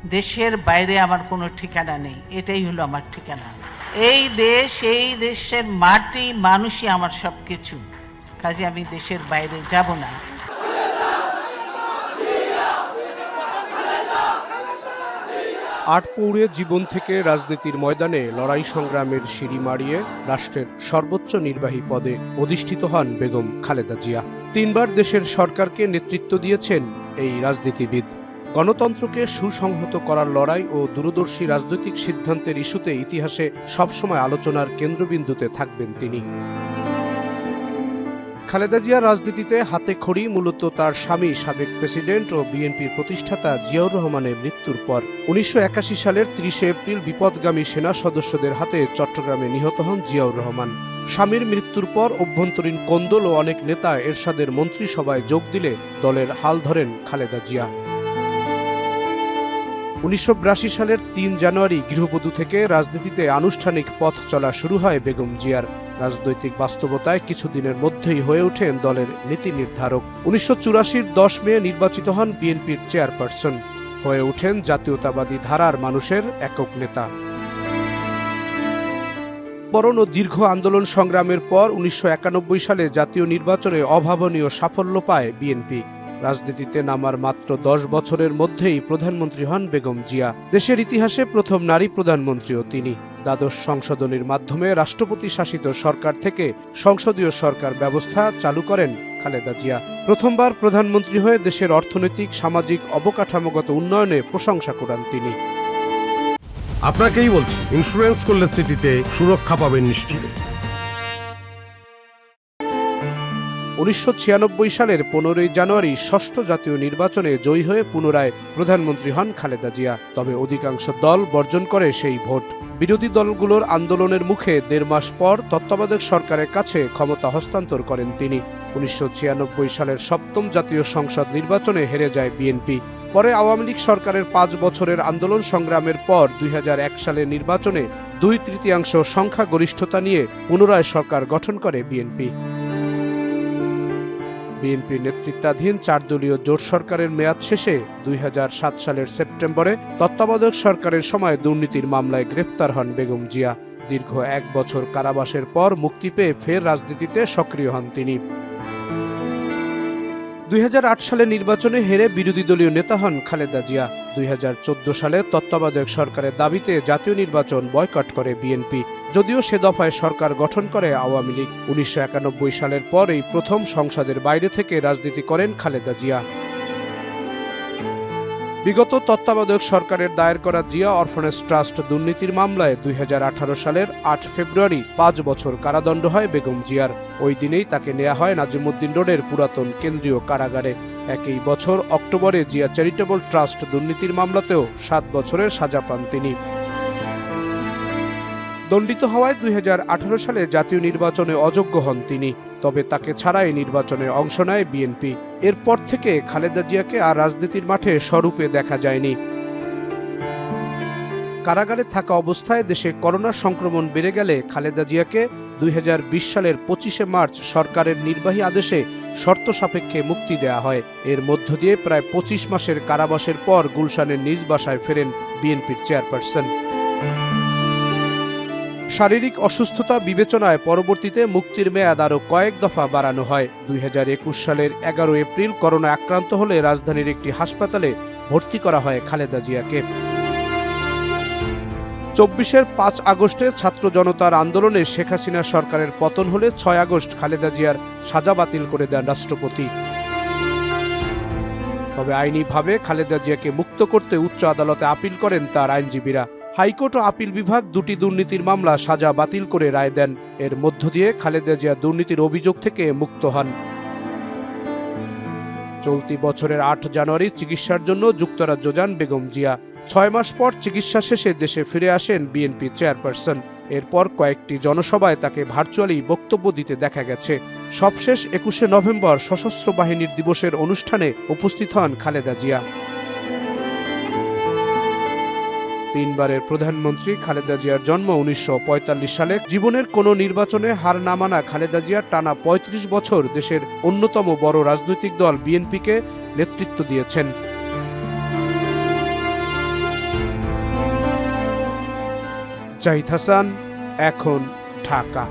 দেশের বাইরে আমার কোনো ঠিকানা নেই, এটাই হলো আমার ঠিকানা। এই দেশ, এই দেশের মাটি, মানুষই আমার সব কিছু, কাজে আমি দেশের বাইরে যাব না। আটপৌরে জীবন থেকে রাজনীতির ময়দানে লড়াই সংগ্রামের সিঁড়ি মারিয়ে রাষ্ট্রের সর্বোচ্চ নির্বাহী পদে অধিষ্ঠিত হন বেগম খালেদা জিয়া। 3 বার দেশের সরকারকে নেতৃত্ব দিয়েছেন এই রাজনীতিবিদ। গণতন্ত্রকে সুসংহত করার লড়াই ও দূরদর্শী রাজনৈতিক সিদ্ধান্তের ইস্যুতে ইতিহাসে সবসময় আলোচনার কেন্দ্রবিন্দুতে থাকবেন তিনি। খালেদা জিয়ার রাজনীতিতে হাতে খড়ি মূলত তার স্বামী সাবেক প্রেসিডেন্ট ও বিএনপির প্রতিষ্ঠাতা জিয়াউর রহমানের মৃত্যুর পর। 1981 সালের 30 এপ্রিল বিপদগামী সেনা সদস্যদের হাতে চট্টগ্রামে নিহত হন জিয়াউর রহমান। স্বামীর মৃত্যুর পর অভ্যন্তরীণ কোন্দল ও অনেক নেতা এরশাদের মন্ত্রিসভায় যোগ দিলে দলের হাল ধরেন খালেদা জিয়া। 1982 সালের 3 জানুয়ারি গৃহবধূ থেকে রাজনীতিতে আনুষ্ঠানিক পথ চলা শুরু হয় বেগম জিয়ার। রাজনৈতিক বাস্তবতায় কিছুদিনের মধ্যেই হয়ে ওঠেন দলের নীতি নির্ধারক। 1984-র 10 মে নির্বাচিত হন বিএনপির চেয়ারপারসন, হয়ে ওঠেন জাতীয়তাবাদী ধারার মানুষের একক নেতা। বরণ ও দীর্ঘ আন্দোলন সংগ্রামের পর 1991 সালে জাতীয় নির্বাচনে অভাবনীয় সাফল্য পায় বিএনপি। রাজনীতিতে নামার মাত্র 10 বছরের মধ্যেই প্রধানমন্ত্রী হন বেগম জিয়া। দেশের ইতিহাসে প্রথম নারী প্রধানমন্ত্রীও তিনি। দ্বাদশ সংশোধনীর মাধ্যমে রাষ্ট্রপতি শাসিত সরকার থেকে সংসদীয় সরকার ব্যবস্থা চালু করেন খালেদা জিয়া। প্রথমবার প্রধানমন্ত্রী হয়ে দেশের অর্থনৈতিক, সামাজিক, অবকাঠামোগত উন্নয়নে প্রশংসা কুড়ান তিনি। আপনাকেই বলছি, ইন্স্যুরেন্স করলে সিটিতে সুরক্ষা পাবেন নিশ্চিত। 1996 সালের 15 জানুয়ারি ষষ্ঠ জাতীয় নির্বাচনে জয়ী হয়ে পুনরায় প্রধানমন্ত্রী হন খালেদা জিয়া। তবে অধিকাংশ দল বর্জন করে সেই ভোট। বিরোধী দলগুলোর আন্দোলনের মুখে 1.5 মাস পর তত্ত্বাবধায়ক সরকারের কাছে ক্ষমতা হস্তান্তর করেন তিনি। 1996 সালের 7ম জাতীয় সংসদ নির্বাচনে হেরে যায় বিএনপি। পরে আওয়ামী লীগ সরকারের 5 বছরের আন্দোলন সংগ্রামের পর 2001 সালের নির্বাচনে 2/3 সংখ্যাগরিষ্ঠতা নিয়ে পুনরায় সরকার গঠন করে বিএনপি। বিএনপির নেতৃত্বাধীন 4 দলীয় জোট সরকারের মেয়াদ শেষে 2007 সালের সেপ্টেম্বরে তত্ত্বাবধায়ক সরকারের সময় দুর্নীতির মামলায় গ্রেফতার হন বেগম জিয়া। দীর্ঘ 1 বছর কারাবাসের পর মুক্তি পেয়ে ফের রাজনীতিতে সক্রিয় হন তিনি। 2008 সালে নির্বাচনে হেরে বিরোধী দলীয় নেতা হন খালেদা জিয়া। 2014 সালে তত্ত্বাবধায়ক সরকারের দাবিতে জাতীয় নির্বাচন বয়কট করে বিএনপি, যদিও সে দফায় সরকার গঠন করে আওয়ামী লীগ। 1991 সালের পর এই প্রথম সংসদের বাইরে থেকে রাজনীতি করেন খালেদা জিয়া। বিগত তত্ত্বাবধায়ক সরকারের দায়ের করা জিয়া অরফানেজ ট্রাস্ট দুর্নীতির মামলায় 2018 সালের 8 ফেব্রুয়ারি 5 বছর কারাদণ্ড হয় বেগম জিয়ার। ওই দিনেই তাকে নেওয়া হয় নাজিমউদ্দিন রোডের পুরাতন কেন্দ্রীয় কারাগারে। একই বছর অক্টোবরে জিয়া চ্যারিটেবল ট্রাস্ট দুর্নীতির মামলাতেও 7 বছরের সাজা পান তিনি। দণ্ডিত হওয়ায় 2018 সালে জাতীয় নির্বাচনে অযোগ্য হন তিনি। তবে তাকে ছাড়াই নির্বাচনে অংশ নেয় বিএনপি। এরপর থেকে খালেদা জিয়াকে আর রাজনীতির মাঠে স্বরূপে দেখা যায়নি। কারাগারে থাকা অবস্থায় দেশে করোনা সংক্রমণ বেড়ে গেলে খালেদা জিয়াকে 2020 সালের 25 মার্চ সরকারের নির্বাহী আদেশে শর্ত সাপেক্ষে মুক্তি দেওয়া হয়। এর মধ্য দিয়ে প্রায় 25 মাসের কারাবাসের পর গুলশানের নিজ বাসায় ফেরেন বিএনপির চেয়ারপারসন। শারীরিক অসুস্থতা বিবেচনায় পরবর্তীতে মুক্তির মেয়াদ আরও কয়েক দফা বাড়ানো হয়। 2021 সালের 11 এপ্রিল করোনা আক্রান্ত হলে রাজধানীর একটি হাসপাতালে ভর্তি করা হয় খালেদা জিয়াকে। 24-এর 5 আগস্টে ছাত্র জনতার আন্দোলনে শেখ হাসিনা সরকারের পতন হলে 6 আগস্ট খালেদা জিয়ার সাজা বাতিল করে দেন রাষ্ট্রপতি। তবে আইনিভাবে খালেদা জিয়াকে মুক্ত করতে উচ্চ আদালতে আপিল করেন তার আইনজীবীরা। হাইকোর্ট ও আপিল বিভাগ দুটি দুর্নীতির মামলা সাজা বাতিল করে রায় দেন। এর মধ্য দিয়ে খালেদা জিয়া দুর্নীতির অভিযোগ থেকে মুক্ত হন। চলতি বছরের 8 জানুয়ারি চিকিৎসার জন্য যুক্তরাজ্য যান বেগম জিয়া। 6 মাস পর চিকিৎসা শেষে দেশে ফিরে আসেন বিএনপি চেয়ারপারসন। এরপর কয়েকটি জনসভায় তাকে ভার্চুয়ালি বক্তব্য দিতে দেখা গেছে। সবশেষ 21 নভেম্বর সশস্ত্র বাহিনীর দিবসের অনুষ্ঠানে উপস্থিত হন খালেদা জিয়া। 3 বারের প্রধানমন্ত্রী খালেদা জিয়ার জন্ম 1945 সালে। জীবনের কোনো নির্বাচনে হার না মানা খালেদা জিয়া টানা 35 বছর দেশের অন্যতম বড় রাজনৈতিক দল বিএনপিকে নেতৃত্ব দিয়েছেন। জাহিদ হাসান, এখন, ঢাকা।